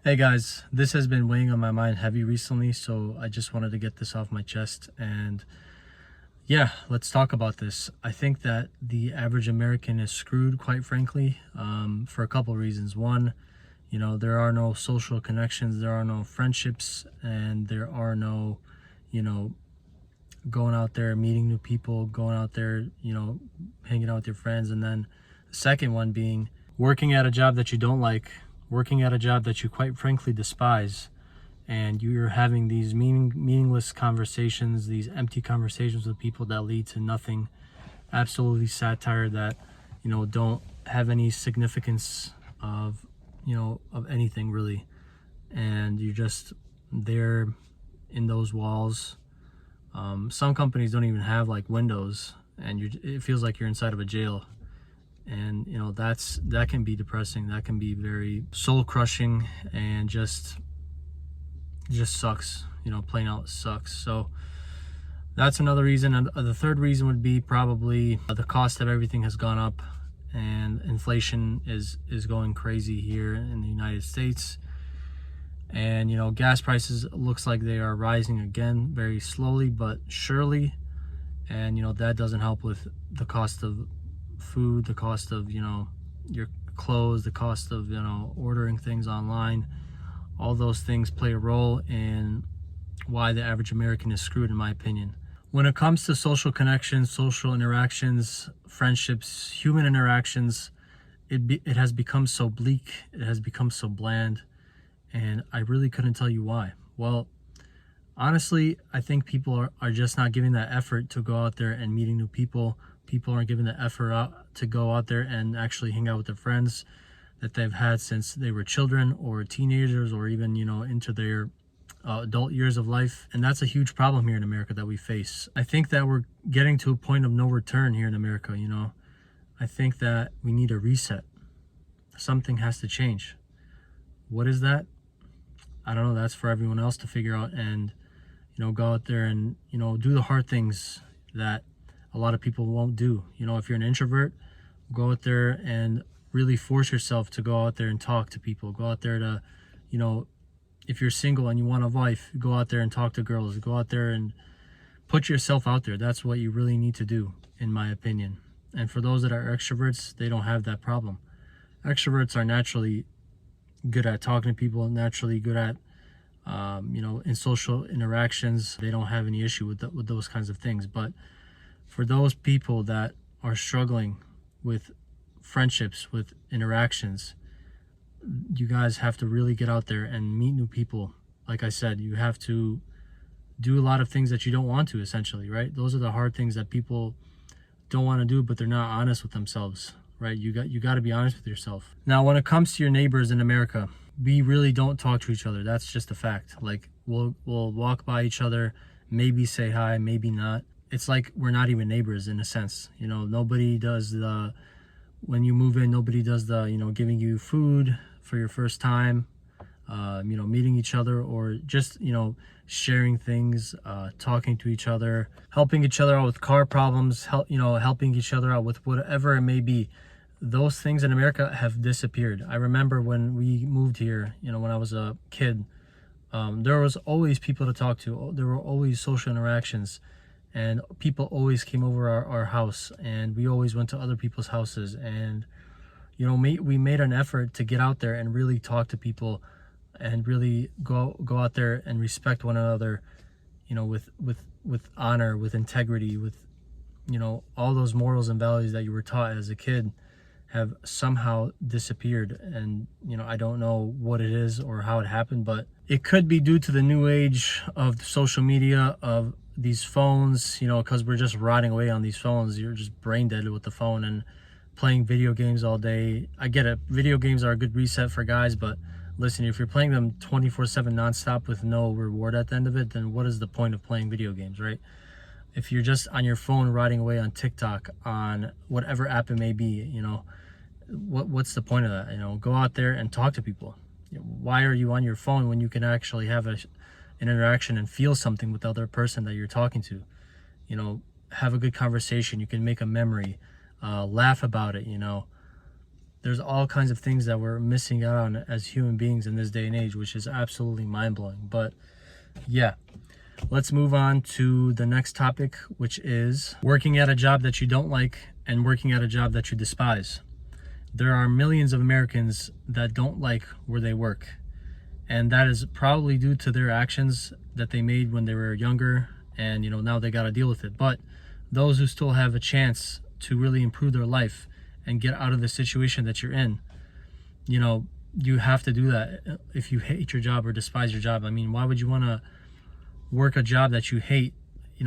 Hey guys, this has been weighing on my mind heavy recently, so I just wanted to get this off my chest. And yeah, let's talk about this. I think that the average American is screwed, quite frankly, for a couple reasons. One, there are no social connections, there are no friendships, and there are no, you know, going out there, meeting new people, going out there, hanging out with your friends. And then the second one being working at a job that you don't like, working at a job that you quite frankly despise, and you're having these meaningless conversations, these empty conversations with people that lead to nothing, absolutely satire that, don't have any significance of anything really. And you're just there in those walls. Some companies don't even have like windows, and it feels like you're inside of a jail. And that can be depressing, that can be very soul crushing, and just sucks, plain out sucks. So that's another reason. And the third reason would be probably the cost of everything has gone up, and inflation is going crazy here in the United States. And gas prices looks like they are rising again, very slowly but surely. And that doesn't help with the cost of food, the cost of your clothes, the cost of ordering things online. All those things play a role in why the average American is screwed, in my opinion. When it comes to social connections, social interactions, friendships, human interactions, it has become so bleak, it has become so bland, and I really couldn't tell you why. Well, honestly, I think people are just not giving that effort to go out there and meeting new people. People aren't giving the effort out to go out there and actually hang out with their friends that they've had since they were children or teenagers, or even into their adult years of life. And that's a huge problem here in America that we face. I think that we're getting to a point of no return here in America. I think that we need a reset. Something has to change. What is that? I don't know. That's for everyone else to figure out, and go out there and do the hard things that a lot of people won't do. If you're an introvert, go out there and really force yourself to go out there and talk to people. Go out there to, if you're single and you want a wife, go out there and talk to girls. Go out there and put yourself out there. That's what you really need to do, in my opinion. And for those that are extroverts, they don't have that problem. Extroverts are naturally good at talking to people, naturally good at in social interactions. They don't have any issue with those kinds of things. But for those people that are struggling with friendships, with interactions, you guys have to really get out there and meet new people. Like I said, you have to do a lot of things that you don't want to, essentially, right? Those are the hard things that people don't want to do, but they're not honest with themselves, right? You got to be honest with yourself. Now, when it comes to your neighbors in America, we really don't talk to each other. That's just a fact. Like we'll walk by each other, maybe say hi, maybe not. It's like we're not even neighbors in a sense. Nobody does when you move in, nobody does the giving you food for your first time, meeting each other, or just sharing things, talking to each other, helping each other out with car problems, helping each other out with whatever it may be. Those things in America have disappeared. I remember when we moved here, when I was a kid, there was always people to talk to. There were always social interactions, and people always came over our house, and we always went to other people's houses. And we made an effort to get out there and really talk to people, and really go out there and respect one another, with honor, with integrity, with all those morals and values that you were taught as a kid have somehow disappeared. And I don't know what it is or how it happened, but it could be due to the new age of social media, of these phones, because we're just rotting away on these phones. You're just brain dead with the phone and playing video games all day. I get it, video games are a good reset for guys, but listen, if you're playing them 24/7 nonstop with no reward at the end of it, then what is the point of playing video games, right? If you're just on your phone rotting away on TikTok, on whatever app it may be, what's the point of that? Go out there and talk to people. Why are you on your phone when you can actually have an interaction and feel something with the other person that you're talking to? Have a good conversation. You can make a memory, laugh about it. There's all kinds of things that we're missing out on as human beings in this day and age, which is absolutely mind-blowing. But yeah, let's move on to the next topic, which is working at a job that you don't like and working at a job that you despise. There are millions of Americans that don't like where they work, and that is probably due to their actions that they made when they were younger, and now they got to deal with it. But those who still have a chance to really improve their life and get out of the situation that you're in, you have to do that. If you hate your job or despise your job, I mean, why would you want to work a job that you hate,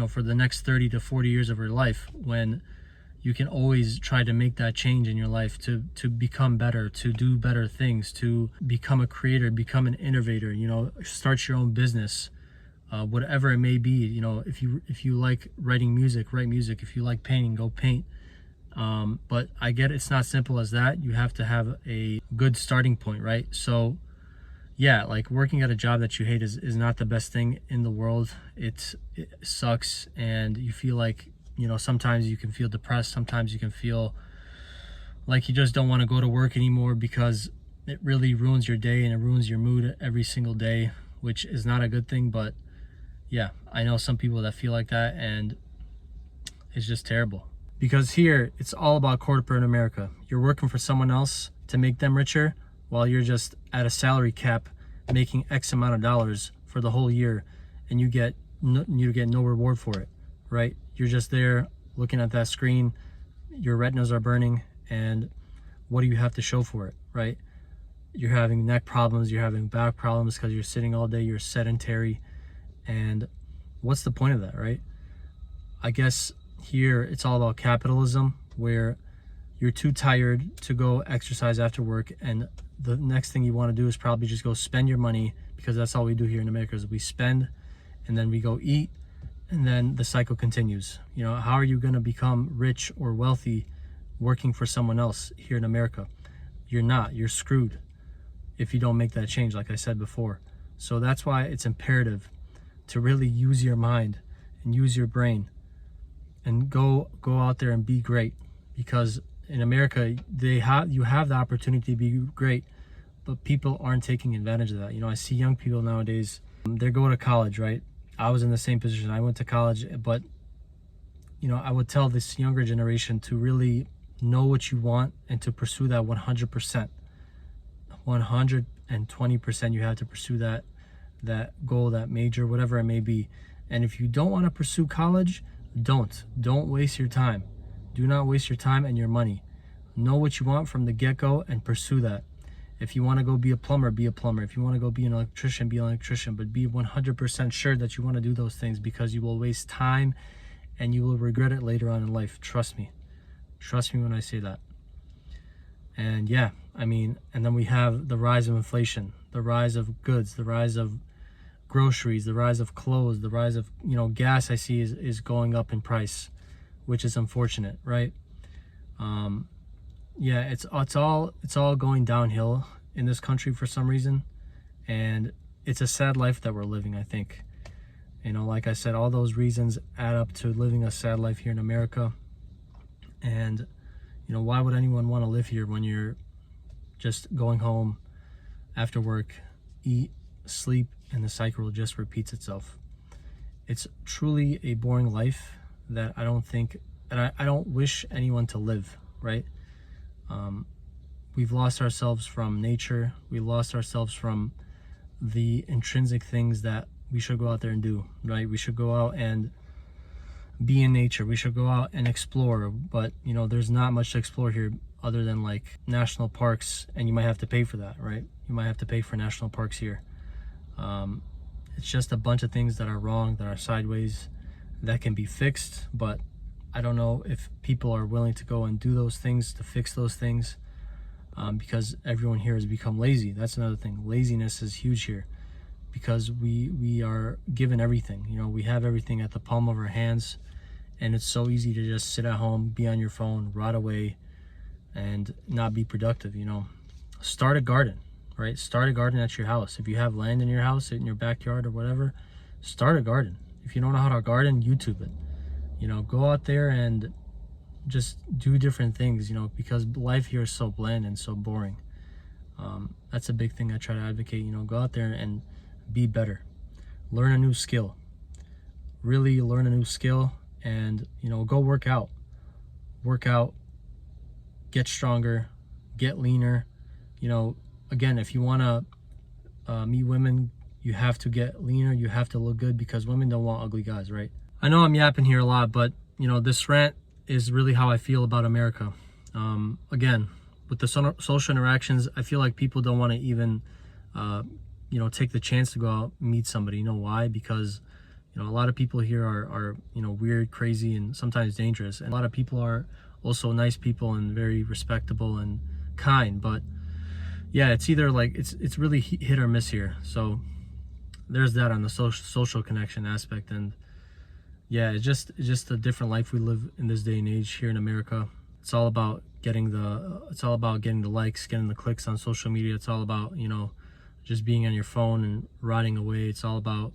for the next 30 to 40 years of your life, when you can always try to make that change in your life to become better, to do better things, to become a creator, become an innovator, start your own business, whatever it may be. If you like writing music, write music. If you like painting, go paint. But I get it's not simple as that. You have to have a good starting point, right? So yeah, like working at a job that you hate is not the best thing in the world. It sucks, and you feel like, sometimes you can feel depressed. Sometimes you can feel like you just don't want to go to work anymore because it really ruins your day and it ruins your mood every single day, which is not a good thing. But yeah, I know some people that feel like that, and it's just terrible. Because here, it's all about corporate America. You're working for someone else to make them richer, while you're just at a salary cap making X amount of dollars for the whole year, and you get no reward for it, right? You're just there looking at that screen, your retinas are burning, and what do you have to show for it, right? You're having neck problems, you're having back problems because you're sitting all day, you're sedentary, and what's the point of that, right? I guess here it's all about capitalism, where you're too tired to go exercise after work, and the next thing you want to do is probably just go spend your money, because that's all we do here in America, is we spend and then we go eat, and then the cycle continues. How are you going to become rich or wealthy working for someone else here in America? You're screwed if you don't make that change, like I said before. So that's why it's imperative to really use your mind and use your brain and go out there and be great, because in America, you have the opportunity to be great, but people aren't taking advantage of that. I see young people nowadays, they're going to college, right? I was in the same position. I went to college, but I would tell this younger generation to really know what you want and to pursue that 100%. 120% you have to pursue that goal, that major, whatever it may be. And if you don't want to pursue college, don't waste your time. Do not waste your time and your money. Know what you want from the get-go and pursue that. If you want to go be a plumber, be a plumber. If you want to go be an electrician, be an electrician. But be 100% sure that you want to do those things, because you will waste time and you will regret it later on in life. Trust me. Trust me when I say that. And yeah, I mean, and then we have the rise of inflation, the rise of goods, the rise of groceries, the rise of clothes, the rise of, gas I see is going up in price, which is unfortunate, right? Yeah, it's all going downhill in this country for some reason, and it's a sad life that we're living, I think. Like I said, all those reasons add up to living a sad life here in America. And why would anyone want to live here when you're just going home after work, eat, sleep, and the cycle just repeats itself? It's truly a boring life that I don't wish anyone to live, right? We've lost ourselves from nature. We lost ourselves from the intrinsic things that we should go out there and do, right? We should go out and be in nature. We should go out and explore, but there's not much to explore here other than like national parks, and you might have to pay for that, right? You might have to pay for national parks here. It's just a bunch of things that are wrong, that are sideways, that can be fixed, but I don't know if people are willing to go and do those things to fix those things, because everyone here has become lazy. That's another thing. Laziness is huge here, because we are given everything. We have everything at the palm of our hands, and it's so easy to just sit at home, be on your phone, rot away, and not be productive. Start a garden, right? Start a garden at your house. If you have land in your house, in your backyard or whatever, start a garden. If you don't know how to garden, YouTube it. Go out there and just do different things, you know, because life here is so bland and so boring. That's a big thing I try to advocate, you know, go out there and be better, learn a new skill, really learn a new skill, and, you know, go work out, get stronger, get leaner. You know, again, if you want to meet women, you have to get leaner, you have to look good, because women don't want ugly guys, right? I know I'm yapping here a lot, but you know, this rant is really how I feel about America. Again, with the social interactions, I feel like people don't want to even you know, take the chance to go out and meet somebody. You know why? Because, you know, a lot of people here are you know, weird, crazy, and sometimes dangerous, and a lot of people are also nice people and very respectable and kind. But yeah, it's either like it's really hit or miss here. So there's that on the social connection aspect. And yeah, it's just a different life we live in this day and age here in America. It's all about getting the likes, getting the clicks on social media. It's all about, you know, just being on your phone and riding away. It's all about,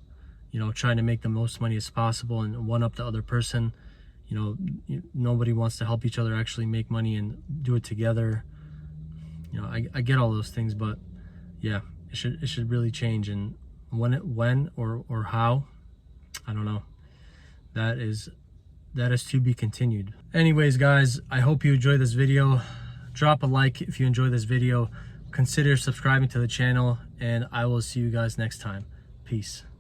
you know, trying to make the most money as possible and one up the other person. You know, nobody wants to help each other actually make money and do it together. You know, I get all those things, but yeah, it should really change. And when or how, I don't know. That is to be continued. Anyways, guys, I hope you enjoyed this video. Drop a like if you enjoyed this video. Consider subscribing to the channel, and I will see you guys next time. Peace.